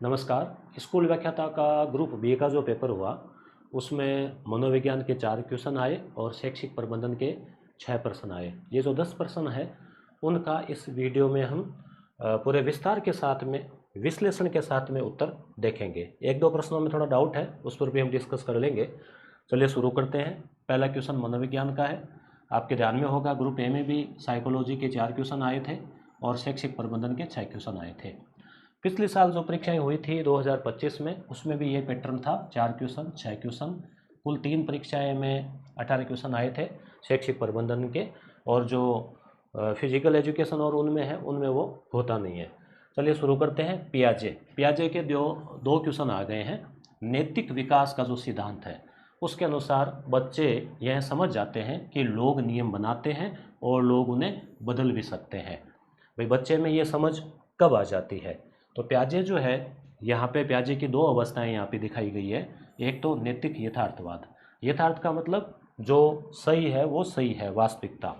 नमस्कार। स्कूल व्याख्याता का ग्रुप बी का जो पेपर हुआ उसमें मनोविज्ञान के 4 क्वेश्चन आए और शैक्षिक प्रबंधन के 6 प्रश्न आए। ये जो 10 प्रश्न है उनका इस वीडियो में हम पूरे विस्तार के साथ में विश्लेषण के साथ में उत्तर देखेंगे। एक दो प्रश्नों में थोड़ा डाउट है, उस पर भी हम डिस्कस कर लेंगे। चलिए शुरू करते हैं। पहला क्वेश्चन मनोविज्ञान का है। आपके ध्यान में होगा ग्रुप ए में भी साइकोलॉजी के 4 क्वेश्चन आए थे और शैक्षिक प्रबंधन के 6 क्वेश्चन आए थे। पिछले साल जो परीक्षाएं हुई थी 2025 में, उसमें भी ये पैटर्न था, 4 क्वेश्चन 6 क्वेश्चन, कुल 3 परीक्षाएं में 18 क्वेश्चन आए थे शैक्षिक प्रबंधन के। और जो फिजिकल एजुकेशन और उनमें है उनमें वो होता नहीं है। चलिए शुरू करते हैं। पियाजे के दो क्वेश्चन आ गए हैं। नैतिक विकास का जो सिद्धांत है उसके अनुसार बच्चे यह समझ जाते हैं कि लोग नियम बनाते हैं और लोग उन्हें बदल भी सकते हैं। भाई बच्चे में ये समझ कब आ जाती है? तो पियाजे जो है, यहाँ पे पियाजे की 2 अवस्थाएं यहाँ पे दिखाई गई है। एक तो नैतिक यथार्थवाद। यथार्थ का मतलब जो सही है वो सही है, वास्तविकता।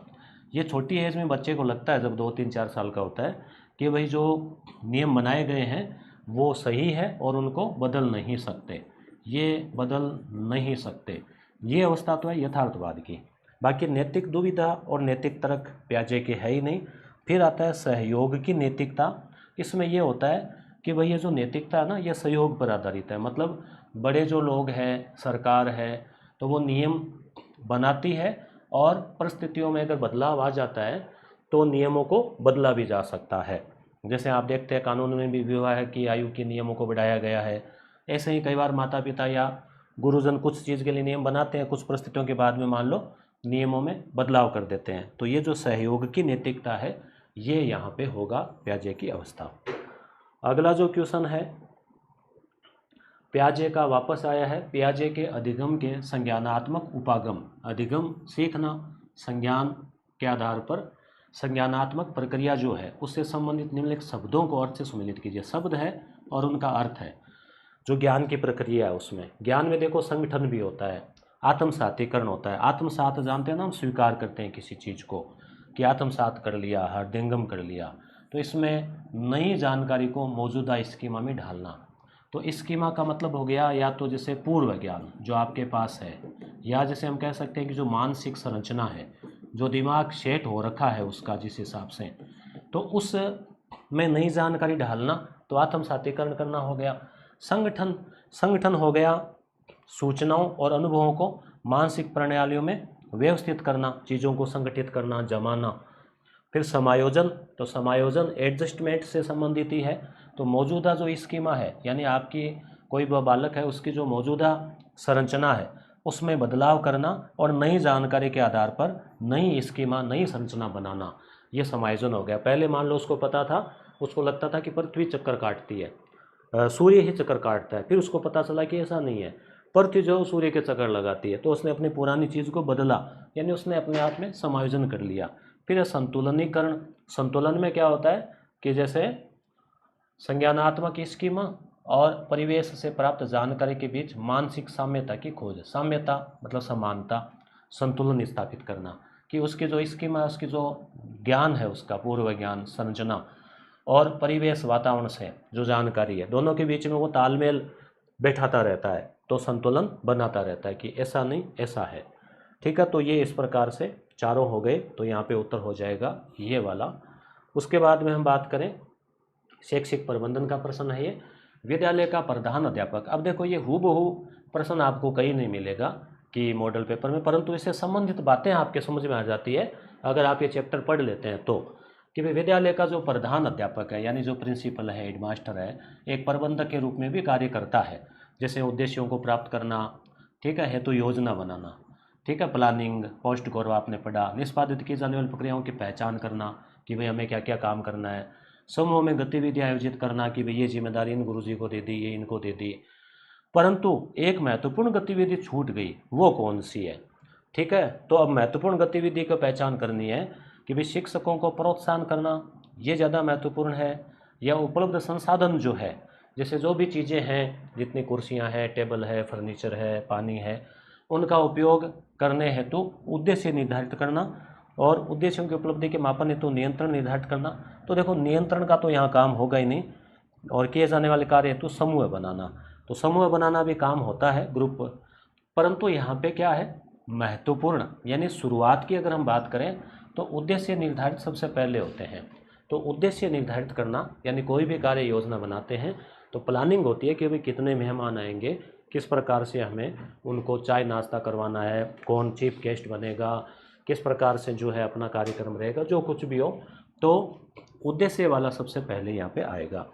ये छोटी एज में बच्चे को लगता है, जब 2 3 4 साल का होता है, कि भाई जो नियम बनाए गए हैं वो सही है और उनको बदल नहीं सकते, ये बदल नहीं सकते। ये अवस्था तो है यथार्थवाद की। बाकी नैतिक दुविधा और नैतिक तर्क पियाजे के है ही नहीं। फिर आता है सहयोग की नैतिकता। इसमें ये होता है कि भाई ये जो नैतिकता है ना, ये सहयोग पर आधारित है। मतलब बड़े जो लोग हैं, सरकार है, तो वो नियम बनाती है और परिस्थितियों में अगर बदलाव आ जाता है तो नियमों को बदला भी जा सकता है। जैसे आप देखते हैं कानून में भी विवाह की आयु के नियमों को बढ़ाया गया है। ऐसे ही कई बार माता पिता या गुरुजन कुछ चीज़ के लिए नियम बनाते हैं, कुछ परिस्थितियों के बाद में मान लो नियमों में बदलाव कर देते हैं। तो ये जो सहयोग की नैतिकता है ये यहाँ पे होगा पियाजे की अवस्था। अगला जो क्वेश्चन है पियाजे का वापस आया है। पियाजे के अधिगम के संज्ञानात्मक उपागम। अधिगम सीखना, संज्ञान के आधार पर संज्ञानात्मक प्रक्रिया जो है उससे संबंधित निम्नलिखित शब्दों को अर्थ से सम्मिलित कीजिए। शब्द है और उनका अर्थ है। जो ज्ञान की प्रक्रिया है उसमें, ज्ञान में देखो संगठन भी होता है, आत्मसातीकरण होता है। आत्मसात जानते हैं ना, हम स्वीकार करते हैं किसी चीज़ को कि आत्मसात कर लिया, हृदयंगम कर लिया। तो इसमें नई जानकारी को मौजूदा स्कीमा में ढालना। तो स्कीमा का मतलब हो गया या तो जैसे पूर्व ज्ञान जो आपके पास है, या जैसे हम कह सकते हैं कि जो मानसिक संरचना है, जो दिमाग सेट हो रखा है उसका जिस हिसाब से, तो उस में नई जानकारी ढालना, तो आत्मसातीकरण करना हो गया। संगठन, संगठन हो गया सूचनाओं और अनुभवों को मानसिक प्रणालियों में व्यवस्थित करना, चीज़ों को संगठित करना, जमाना। फिर समायोजन, तो समायोजन एडजस्टमेंट से संबंधित ही है। तो मौजूदा जो स्कीमा है, यानी आपकी कोई बालक है उसकी जो मौजूदा संरचना है उसमें बदलाव करना और नई जानकारी के आधार पर नई स्कीमा, नई संरचना बनाना, ये समायोजन हो गया। पहले मान लो उसको पता था, उसको लगता था कि पृथ्वी चक्कर काटती है, सूर्य ही चक्कर काटता है। फिर उसको पता चला कि ऐसा नहीं है, पृथ्वी जो सूर्य के चक्कर लगाती है। तो उसने अपनी पुरानी चीज़ को बदला, यानी उसने अपने आप में समायोजन कर लिया। फिर संतुलनीकरण। संतुलन में क्या होता है कि जैसे संज्ञानात्मक स्कीमा और परिवेश से प्राप्त जानकारी के बीच मानसिक साम्यता की खोज। साम्यता मतलब समानता, संतुलन स्थापित करना कि उसकी जो स्कीमा है, उसकी जो ज्ञान है, उसका पूर्व ज्ञान, संरचना और परिवेश वातावरण से जो जानकारी है, दोनों के बीच में वो तालमेल बैठाता रहता है, तो संतुलन बनाता रहता है कि ऐसा नहीं ऐसा है। ठीक है, तो ये इस प्रकार से चारों हो गए, तो यहाँ पे उत्तर हो जाएगा ये वाला। उसके बाद में हम बात करें शैक्षिक प्रबंधन का प्रश्न है ये, विद्यालय का प्रधान अध्यापक। अब देखो ये हूबहू प्रश्न आपको कहीं नहीं मिलेगा कि मॉडल पेपर में, परंतु इससे संबंधित बातें आपके समझ में आ जाती है अगर आप ये चैप्टर पढ़ लेते हैं तो, कि भाई विद्यालय का जो प्रधान अध्यापक है, यानी जो प्रिंसिपल है, हेडमास्टर है, एक प्रबंधक के रूप में भी कार्य करता है। जैसे उद्देश्यों को प्राप्त करना, ठीक है, हेतु योजना बनाना, ठीक है, प्लानिंग, पोस्ट गौरव आपने पढ़ा, निष्पादित की जाने वाली प्रक्रियाओं की पहचान करना कि भाई हमें क्या क्या काम करना है, समूह में गतिविधि आयोजित करना कि भाई ये जिम्मेदारी इन गुरुजी को दे दी, ये इनको दे दी। परंतु एक महत्वपूर्ण गतिविधि छूट गई, वो कौन सी है? ठीक है, तो अब महत्वपूर्ण गतिविधि को पहचान करनी है कि भाई शिक्षकों को प्रोत्साहन करना ये ज़्यादा महत्वपूर्ण है, या उपलब्ध संसाधन जो है, जैसे जो भी चीज़ें हैं, जितनी कुर्सियां हैं, टेबल है, फर्नीचर है, पानी है, उनका उपयोग करने हेतु उद्देश्य निर्धारित करना और उद्देश्यों की उपलब्धि के मापन हेतु नियंत्रण निर्धारित करना। तो देखो नियंत्रण का तो यहाँ काम होगा ही नहीं, और किए जाने वाले कार्य हेतु समूह बनाना। तो समूह बनाना भी काम होता है, ग्रुप। परंतु यहाँ पे क्या है महत्वपूर्ण, यानी शुरुआत की अगर हम बात करें तो उद्देश्य निर्धारित सबसे पहले होते हैं। तो उद्देश्य निर्धारित करना, यानी कोई भी कार्य योजना बनाते हैं तो प्लानिंग होती है कि भाई कितने मेहमान आएंगे, किस प्रकार से हमें उनको चाय नाश्ता करवाना है, कौन चीफ गेस्ट बनेगा, किस प्रकार से जो है अपना कार्यक्रम रहेगा, जो कुछ भी हो। तो उद्देश्य वाला सबसे पहले यहाँ पे आएगा।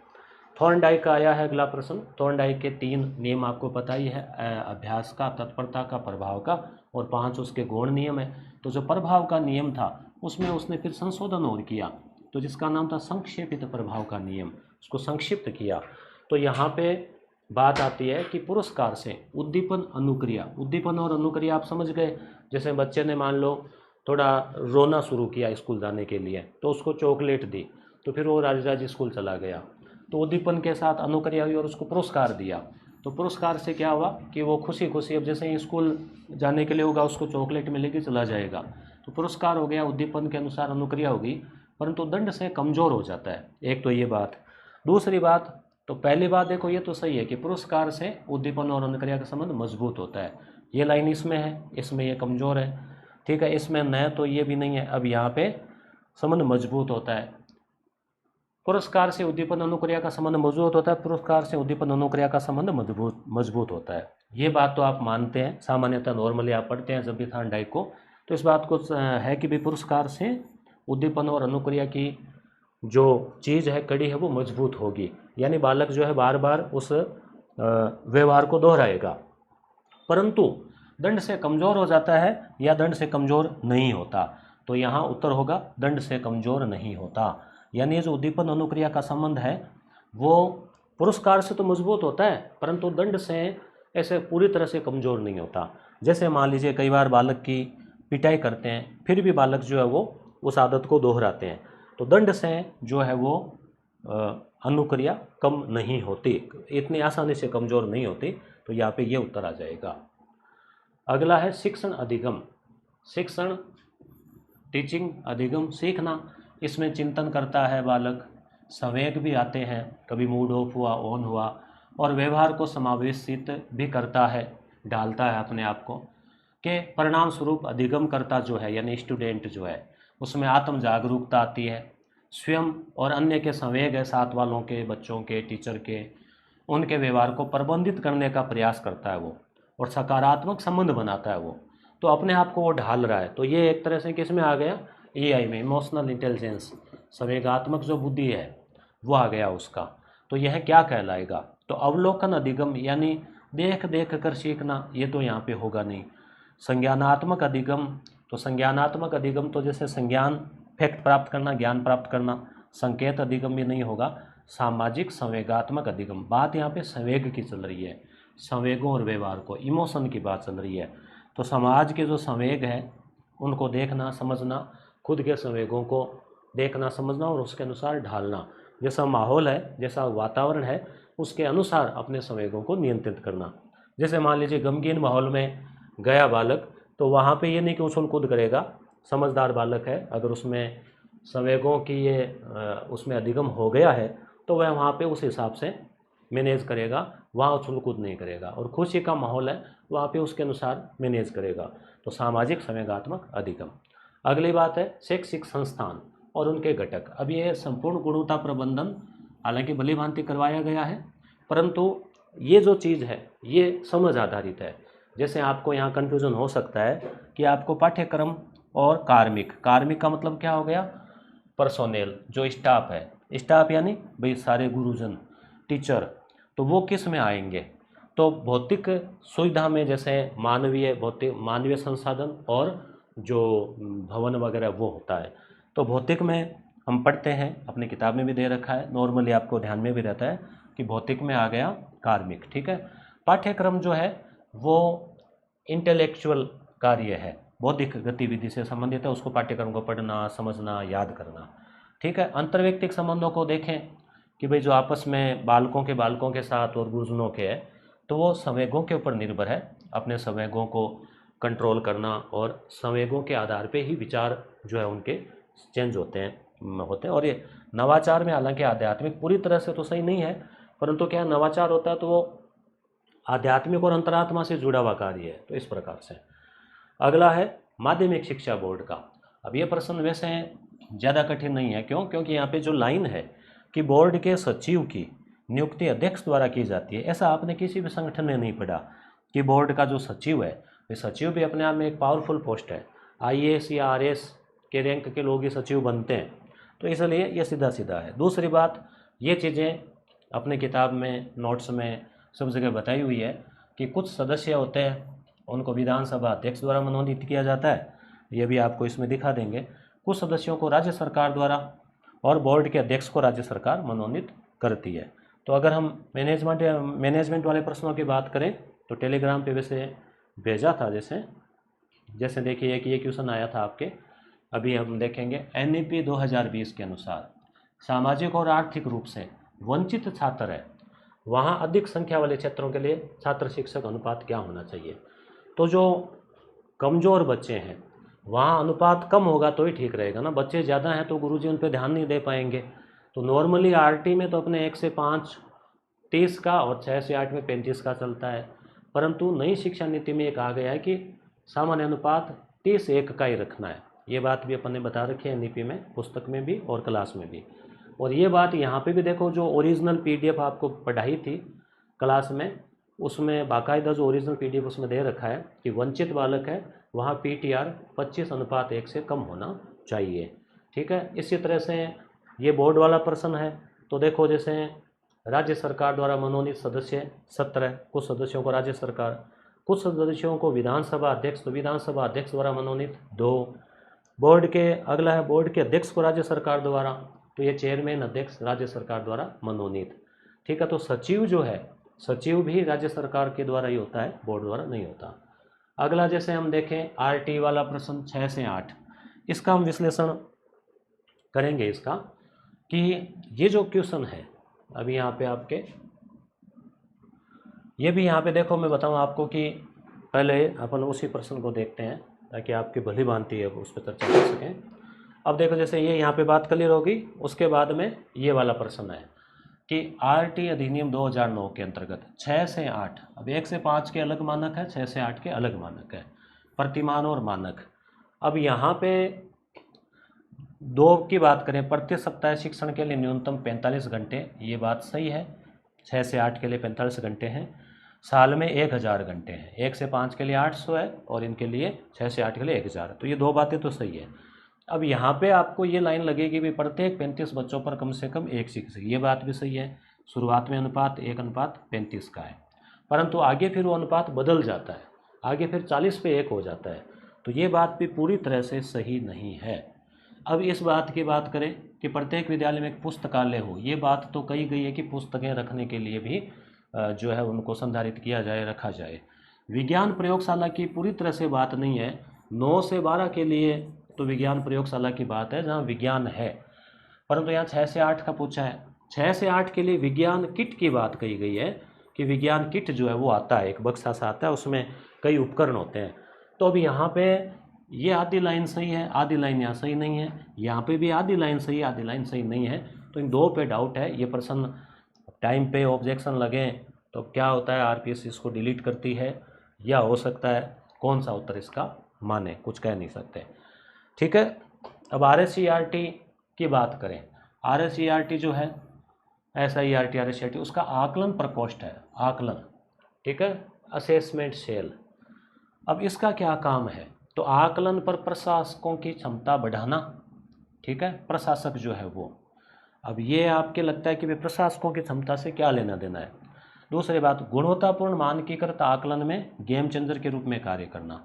थॉर्नडाइक का आया है अगला प्रश्न। थॉर्नडाइक के 3 नियम आपको पता ही है, अभ्यास का, तत्परता का, प्रभाव का, और 5 उसके गौण नियम है। तो जो प्रभाव का नियम था उसमें उसने फिर संशोधन और किया, तो जिसका नाम था संक्षेपित प्रभाव का नियम, उसको संक्षिप्त किया। तो यहाँ पे बात आती है कि पुरस्कार से उद्दीपन अनुक्रिया, उद्दीपन और अनुक्रिया आप समझ गए। जैसे बच्चे ने मान लो थोड़ा रोना शुरू किया स्कूल जाने के लिए, तो उसको चॉकलेट दी, तो फिर वो राज स्कूल चला गया। तो उद्दीपन के साथ अनुक्रिया हुई और उसको पुरस्कार दिया। तो पुरस्कार से क्या हुआ कि वो खुशी खुशी, अब जैसे ही स्कूल जाने के लिए होगा उसको चॉकलेट मिलेगी, चला जाएगा। तो पुरस्कार हो गया, उद्दीपन के अनुसार अनुक्रिया होगी, परंतु दंड से कमज़ोर हो जाता है। एक तो ये बात। दूसरी बात, तो पहली बात देखो ये तो सही है कि पुरस्कार से उद्दीपन और अनुक्रिया का संबंध मजबूत होता है। ये लाइन इसमें है, इसमें ये कमज़ोर है, ठीक है। इसमें न तो ये भी नहीं है, अब यहाँ पे संबंध मजबूत होता है। पुरस्कार से उद्दीपन अनुक्रिया का संबंध मजबूत होता है, पुरस्कार से उद्दीपन अनुक्रिया का संबंध मजबूत होता है। ये बात तो आप मानते हैं, सामान्यतः नॉर्मली आप पढ़ते हैं जब भी थॉर्नडाइक को, तो इस बात को है कि भी पुरस्कार से उद्दीपन और अनुक्रिया की जो चीज़ है, कड़ी है, वो मजबूत होगी। यानी बालक जो है बार बार उस व्यवहार को दोहराएगा। परंतु दंड से कमज़ोर हो जाता है या दंड से कमज़ोर नहीं होता। तो यहाँ उत्तर होगा दंड से कमज़ोर नहीं होता। यानी जो उद्दीपन अनुक्रिया का संबंध है वो पुरस्कार से तो मजबूत होता है, परंतु दंड से ऐसे पूरी तरह से कमज़ोर नहीं होता। जैसे मान लीजिए कई बार बालक की पिटाई करते हैं, फिर भी बालक जो है वो उस आदत को दोहराते हैं, तो दंड से जो है वो अनुक्रिया कम नहीं होती, इतनी आसानी से कमज़ोर नहीं होती। तो यहाँ पे ये उत्तर आ जाएगा। अगला है शिक्षण अधिगम। शिक्षण, टीचिंग, अधिगम, सीखना। इसमें चिंतन करता है बालक, संवेग भी आते हैं, कभी मूड ऑफ हुआ, ऑन हुआ, और व्यवहार को समावेशित भी करता है, डालता है अपने आप को, के परिणाम स्वरूप अधिगम करता जो है यानी स्टूडेंट जो है उसमें आत्म जागरूकता आती है, स्वयं और अन्य के संवेग है, साथ वालों के, बच्चों के, टीचर के, उनके व्यवहार को प्रबंधित करने का प्रयास करता है वो, और सकारात्मक संबंध बनाता है वो। तो अपने आप को वो ढाल रहा है। तो ये एक तरह से किस में आ गया, एआई में, इमोशनल इंटेलिजेंस, संवेगात्मक जो बुद्धि है वो आ गया उसका। तो यह क्या कहलाएगा, तो अवलोकन अधिगम, यानी देख देख कर सीखना, ये तो यहाँ पे होगा नहीं। संज्ञानात्मक अधिगम, तो संज्ञानात्मक अधिगम तो जैसे संज्ञान, फैक्ट प्राप्त करना, ज्ञान प्राप्त करना, संकेत अधिगम भी नहीं होगा। सामाजिक संवेगात्मक अधिगम, बात यहाँ पे संवेग की चल रही है, संवेगों और व्यवहार को, इमोशन की बात चल रही है। तो समाज के जो संवेग हैं उनको देखना, समझना, खुद के संवेगों को देखना, समझना और उसके अनुसार ढालना। जैसा माहौल है, जैसा वातावरण है, उसके अनुसार अपने संवेगों को नियंत्रित करना। जैसे मान लीजिए गमगीन माहौल में गया बालक, तो वहाँ पे ये नहीं कि उछल कूद करेगा। समझदार बालक है, अगर उसमें संवेगों की ये उसमें अधिगम हो गया है तो वह वहाँ पे उस हिसाब से मैनेज करेगा, वहाँ उछल कूद नहीं करेगा। और खुशी का माहौल है, वहाँ पे उसके अनुसार मैनेज करेगा। तो सामाजिक संवेगात्मक अधिगम। अगली बात है शैक्षिक संस्थान और उनके घटक। अब ये संपूर्ण गुणवत्ता प्रबंधन हालांकि भली भांति करवाया गया है, परंतु ये जो चीज़ है ये समझ आधारित है। जैसे आपको यहाँ कन्फ्यूज़न हो सकता है कि आपको पाठ्यक्रम और कार्मिक, कार्मिक का मतलब क्या हो गया, पर्सोनेल, जो स्टाफ है, स्टाफ यानी भाई सारे गुरुजन, टीचर, तो वो किस में आएंगे, तो भौतिक सुविधा में, जैसे मानवीय, भौतिक मानवीय संसाधन और जो भवन वगैरह वो होता है। तो भौतिक में हम पढ़ते हैं, अपनी किताब में भी दे रखा है, नॉर्मली आपको ध्यान में भी रहता है कि भौतिक में आ गया कार्मिक, ठीक है। पाठ्यक्रम जो है वो इंटेलेक्चुअल कार्य है, बौद्धिक गतिविधि से संबंधित है, उसको पाठ्यक्रम को पढ़ना, समझना, याद करना, ठीक है। अंतर्व्यक्तिक संबंधों को देखें कि भाई जो आपस में बालकों के साथ और गुरुजनों के है, तो वो संवेगों के ऊपर निर्भर है, अपने संवेगों को कंट्रोल करना, और संवेगों के आधार पे ही विचार जो है उनके चेंज होते हैं, होते हैं। और ये नवाचार में हालांकि आध्यात्मिक पूरी तरह से तो सही नहीं है, परंतु क्या नवाचार होता है तो वो आध्यात्मिक और अंतरात्मा से जुड़ा हुआ कार्य है। तो इस प्रकार से अगला है माध्यमिक शिक्षा बोर्ड का। अब ये प्रश्न वैसे ज़्यादा कठिन नहीं है, क्यों? क्योंकि यहाँ पे जो लाइन है कि बोर्ड के सचिव की नियुक्ति अध्यक्ष द्वारा की जाती है, ऐसा आपने किसी भी संगठन में नहीं पढ़ा कि बोर्ड का जो सचिव है, ये सचिव भी अपने आप में एक पावरफुल पोस्ट है। IAS या RS के रैंक के लोग ही सचिव बनते हैं, तो इसलिए ये सीधा सीधा है। दूसरी बात, ये चीज़ें अपने किताब में, नोट्स में सब जगह बताई हुई है कि कुछ सदस्य होते हैं उनको विधानसभा अध्यक्ष द्वारा मनोनीत किया जाता है, ये भी आपको इसमें दिखा देंगे। कुछ सदस्यों को राज्य सरकार द्वारा और बोर्ड के अध्यक्ष को राज्य सरकार मनोनीत करती है। तो अगर हम मैनेजमेंट वाले प्रश्नों की बात करें तो टेलीग्राम पे वैसे भेजा था, जैसे देखिए कि ये क्वेश्चन आया था आपके, अभी हम देखेंगे। NEP 2020 के अनुसार सामाजिक और आर्थिक रूप से वंचित छात्र है, वहाँ अधिक संख्या वाले क्षेत्रों के लिए छात्र शिक्षक अनुपात क्या होना चाहिए? तो जो कमज़ोर बच्चे हैं वहाँ अनुपात कम होगा तो ही ठीक रहेगा ना। बच्चे ज़्यादा हैं तो गुरुजी उन पर ध्यान नहीं दे पाएंगे। तो नॉर्मली RT में तो अपने 1 से 5 30 का और 6 से 8 में 35 का चलता है, परंतु नई शिक्षा नीति में ये कहा गया है कि सामान्य अनुपात 30:1 का ही रखना है। ये बात भी अपन ने बता रखी है NEP में, पुस्तक में भी और क्लास में भी। और ये बात यहाँ पे भी देखो, जो ओरिजिनल PDF आपको पढ़ाई थी क्लास में, उसमें बाकायदा जो ओरिजिनल PDF उसमें दे रखा है कि वंचित बालक है वहाँ PTR 25:1 से कम होना चाहिए। ठीक है, इसी तरह से ये बोर्ड वाला प्रश्न है। तो देखो, जैसे राज्य सरकार द्वारा मनोनीत सदस्य 17, कुछ सदस्यों को राज्य सरकार, कुछ सदस्यों को विधानसभा अध्यक्ष, तो विधानसभा अध्यक्ष द्वारा मनोनीत 2। बोर्ड के अगला है बोर्ड के अध्यक्ष को राज्य सरकार द्वारा, तो ये चेयरमैन अध्यक्ष राज्य सरकार द्वारा मनोनीत। ठीक है, तो सचिव जो है, सचिव भी राज्य सरकार के द्वारा ही होता है, बोर्ड द्वारा नहीं होता। अगला जैसे हम देखें RT वाला प्रश्न 6 से 8, इसका हम विश्लेषण करेंगे इसका कि ये जो क्वेश्चन है अभी यहाँ पे आपके, ये भी यहाँ पे देखो, मैं बताऊँ आपको कि पहले अपन उसी प्रश्न को देखते हैं ताकि आपकी भली भांति है उस पर चर्चा कर सकें। अब देखो, जैसे ये यहाँ पे बात क्लियर होगी, उसके बाद में ये वाला प्रश्न है कि RT अधिनियम 2009 के अंतर्गत 6 से 8, अब 1 से 5 के अलग मानक है, 6 से 8 के अलग मानक है, प्रतिमान और मानक। अब यहाँ पे 2 की बात करें, प्रति सप्ताह शिक्षण के लिए न्यूनतम 45 घंटे, ये बात सही है। 6 से 8 के लिए 45 घंटे हैं, साल में 1000 घंटे हैं। 1 से 5 के लिए 800 है और इनके लिए 6 से 8 के लिए 1000। तो ये 2 बातें तो सही है। अब यहाँ पे आपको ये लाइन लगेगी भी प्रत्येक 35 बच्चों पर कम से कम 1 शिक्षक, ये बात भी सही है। शुरुआत में अनुपात 1:35 का है, परंतु आगे फिर वो अनुपात बदल जाता है, आगे फिर 40 पे 1 हो जाता है। तो ये बात भी पूरी तरह से सही नहीं है। अब इस बात की बात करें कि प्रत्येक विद्यालय में एक पुस्तकालय हो, ये बात तो कही गई है कि पुस्तकें रखने के लिए भी जो है उनको संधारित किया जाए, रखा जाए। विज्ञान प्रयोगशाला की पूरी तरह से बात नहीं है। 9 से 12 के लिए तो विज्ञान प्रयोगशाला की बात है जहाँ विज्ञान है, परंतु यहाँ 6 से 8 का पूछा है। 6 से 8 के लिए विज्ञान किट की बात कही गई है कि विज्ञान किट जो है वो आता है, एक बक्सा सा आता है, उसमें कई उपकरण होते हैं। तो अब यहाँ पे ये आधी लाइन सही है, आधी लाइन यहाँ सही नहीं है, यहाँ पे भी आधी लाइन सही है, आधी लाइन सही नहीं है। तो इन 2 पे डाउट है। ये प्रश्न टाइम पे ऑब्जेक्शन लगे तो क्या होता है, RPSC इसको डिलीट करती है, या हो सकता है कौन सा उत्तर इसका माने, कुछ कह नहीं सकते। ठीक है, अब RSERT की बात करें। RSERT जो है, SIERT RSERT, उसका आकलन प्रकोष्ठ है, आकलन, ठीक है, असेसमेंट सेल। अब इसका क्या काम है? तो आकलन पर प्रशासकों की क्षमता बढ़ाना, ठीक है, प्रशासक जो है वो। अब ये आपके लगता है कि वे प्रशासकों की क्षमता से क्या लेना देना है। दूसरी बात, गुणवत्तापूर्ण मानकीकृत आकलन में गेम चेंजर के रूप में कार्य करना,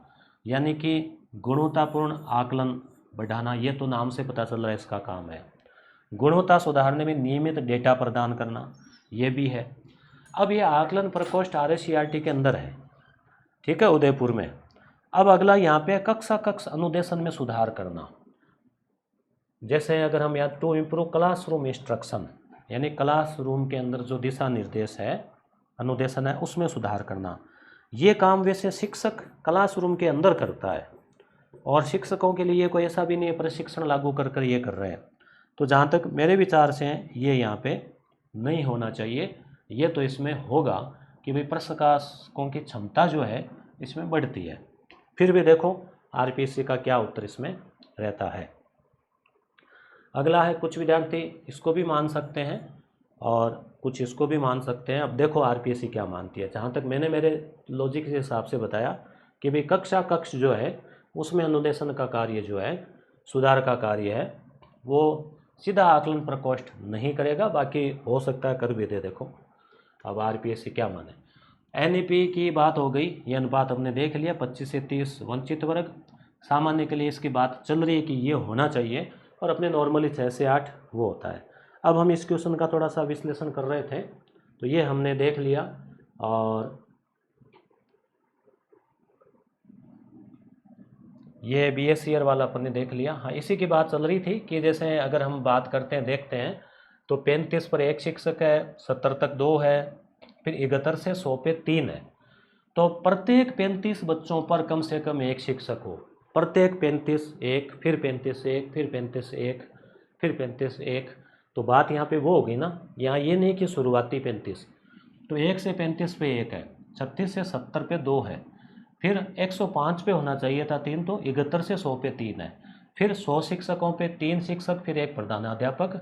यानी कि गुणवत्तापूर्ण आकलन बढ़ाना, ये तो नाम से पता चल रहा है इसका काम है। गुणवत्ता सुधारने में नियमित डेटा प्रदान करना, ये भी है। अब ये आकलन प्रकोष्ठ RSERT के अंदर है, ठीक है, उदयपुर में। अब अगला यहाँ पे कक्ष अनुदेशन में सुधार करना। जैसे अगर हम यहाँ टू इम्प्रूव क्लासरूम इंस्ट्रक्शन, यानी क्लासरूम के अंदर जो दिशा निर्देश है, अनुदेशन है, उसमें सुधार करना। ये काम वैसे शिक्षक क्लासरूम के अंदर करता है और शिक्षकों के लिए कोई ऐसा भी नहीं है प्रशिक्षण लागू कर ये कर रहे हैं। तो जहाँ तक मेरे विचार से ये यहाँ पे नहीं होना चाहिए। ये तो इसमें होगा कि भाई प्रकाशकों की क्षमता जो है इसमें बढ़ती है। फिर भी देखो आरपीएससी का क्या उत्तर इसमें रहता है। अगला है, कुछ विद्यार्थी इसको भी मान सकते हैं और कुछ इसको भी मान सकते हैं। अब देखो आरपीएससी क्या मानती है। जहाँ तक मैंने मेरे लॉजिक के हिसाब से बताया कि भाई कक्षा कक्ष जो है उसमें अनुदेशन का कार्य जो है, सुधार का कार्य है, वो सीधा आकलन प्रकोष्ठ नहीं करेगा, बाकी हो सकता है कर भी दे। देखो अब आरपीएससी क्या माने। एनईपी की बात हो गई, ये अनुपात हमने देख लिया, 25 से 30 वंचित वर्ग। सामान्य के लिए इसकी बात चल रही है कि ये होना चाहिए, और अपने नॉर्मली 6 से 8 वो होता है। अब हम इस क्वेश्चन का थोड़ा सा विश्लेषण कर रहे थे, तो ये हमने देख लिया, और ये बीएस ईयर वाला अपन ने देख लिया। हाँ, इसी की बात चल रही थी कि जैसे अगर हम बात करते हैं, देखते हैं, तो 35 पर 1 शिक्षक है, 70 तक 2 है, फिर 71 से 100 पे 3 है। तो प्रत्येक 35 बच्चों पर कम से कम 1 शिक्षक हो। प्रत्येक 35 1, फिर 35 1, फिर 35 1, फिर 35 1। तो बात यहाँ पे वो होगी ना, यहाँ ये नहीं कि शुरुआती 35, तो 1 से 35 पे 1 है, 36 से 70 पे 2 है, फिर 105 पे होना चाहिए था 3, तो 71 से 100 पे 3 है, फिर 100 शिक्षकों पे 3 शिक्षक, फिर 1 प्रधानाध्यापक,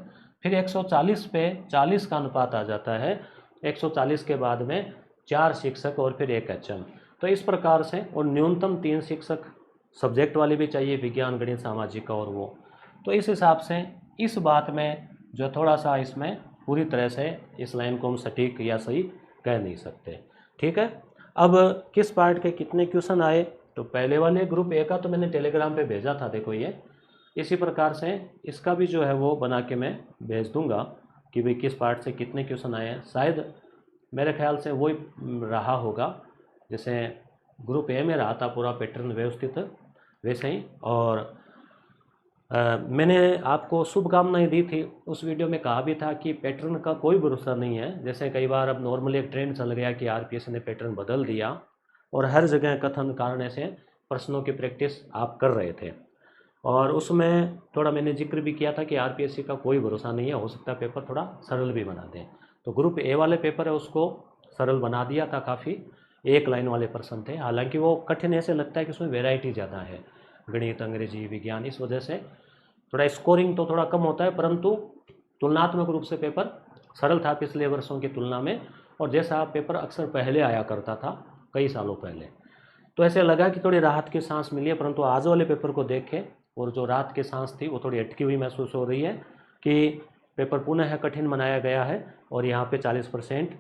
फिर 140 पे 40 का अनुपात आ जाता है, 140 के बाद में 4 शिक्षक और फिर 1 एचएम। तो इस प्रकार से, और न्यूनतम 3 शिक्षक सब्जेक्ट वाले भी चाहिए, विज्ञान गणित सामाजिक और वो। तो इस हिसाब से इस बात में जो थोड़ा सा इसमें पूरी तरह से इस लाइन को हम सटीक या सही कह नहीं सकते। ठीक है, अब किस पार्ट के कितने क्वेश्चन आए, तो पहले वाले ग्रुप ए का तो मैंने टेलीग्राम पे भेजा था, देखो ये। इसी प्रकार से इसका भी जो है वो बना के मैं भेज दूंगा कि भाई किस पार्ट से कितने क्वेश्चन आए हैं। शायद मेरे ख्याल से वही रहा होगा, जैसे ग्रुप ए में रहा था पूरा पैटर्न व्यवस्थित, वैसे ही। और मैंने आपको शुभकामनाएं दी थी, उस वीडियो में कहा भी था कि पैटर्न का कोई भरोसा नहीं है। जैसे कई बार अब नॉर्मली एक ट्रेंड चल गया कि आरपीएससी ने पैटर्न बदल दिया, और हर जगह कथन कारण से प्रश्नों की प्रैक्टिस आप कर रहे थे, और उसमें थोड़ा मैंने जिक्र भी किया था कि आरपीएससी का कोई भरोसा नहीं है, हो सकता है पेपर थोड़ा सरल भी बना दें। तो ग्रुप ए वाले पेपर है उसको सरल बना दिया था काफ़ी, 1 लाइन वाले प्रश्न थे। हालांकि वो कठिन ऐसे लगता है कि उसमें वेराइटी ज़्यादा है, गणित अंग्रेजी विज्ञान, इस वजह से थोड़ा स्कोरिंग तो थोड़ा कम होता है, परंतु तुलनात्मक रूप से पेपर सरल था पिछले वर्षों की तुलना में, और जैसा पेपर अक्सर पहले आया करता था कई सालों पहले। तो ऐसे लगा कि थोड़ी राहत की सांस मिली है, परंतु आज वाले पेपर को देखें और जो राहत की सांस थी वो थोड़ी अटकी हुई महसूस हो रही है कि पेपर पुनः कठिन बनाया गया है, और यहाँ पे 40%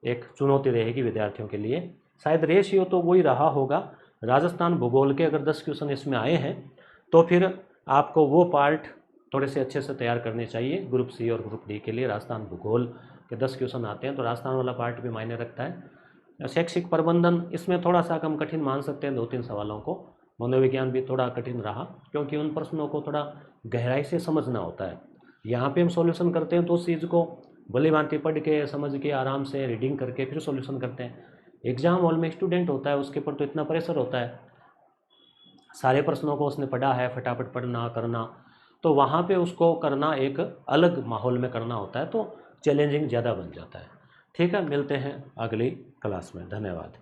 एक चुनौती रहेगी विद्यार्थियों के लिए। शायद रेशियो तो वही रहा होगा। राजस्थान भूगोल के अगर 10 क्वेश्चन इसमें आए हैं, तो फिर आपको वो पार्ट थोड़े से अच्छे से तैयार करने चाहिए। ग्रुप सी और ग्रुप डी के लिए राजस्थान भूगोल के 10 क्वेश्चन आते हैं, तो राजस्थान वाला पार्ट भी मायने रखता है। शैक्षिक प्रबंधन इसमें थोड़ा सा कम कठिन मान सकते हैं 2-3 सवालों को। मनोविज्ञान भी थोड़ा कठिन रहा, क्योंकि उन प्रश्नों को थोड़ा गहराई से समझना होता है। यहाँ पे हम सॉल्यूशन करते हैं तो उस चीज़ को भली भांति पढ़ के समझ के आराम से रीडिंग करके फिर सॉल्यूशन करते हैं। एग्जाम हॉल में स्टूडेंट होता है, उसके ऊपर तो इतना प्रेशर होता है, सारे प्रश्नों को उसने पढ़ा है, फटाफट पढ़ना करना, तो वहाँ पे उसको करना एक अलग माहौल में करना होता है, तो चैलेंजिंग ज़्यादा बन जाता है। ठीक है, मिलते हैं अगली क्लास में। धन्यवाद।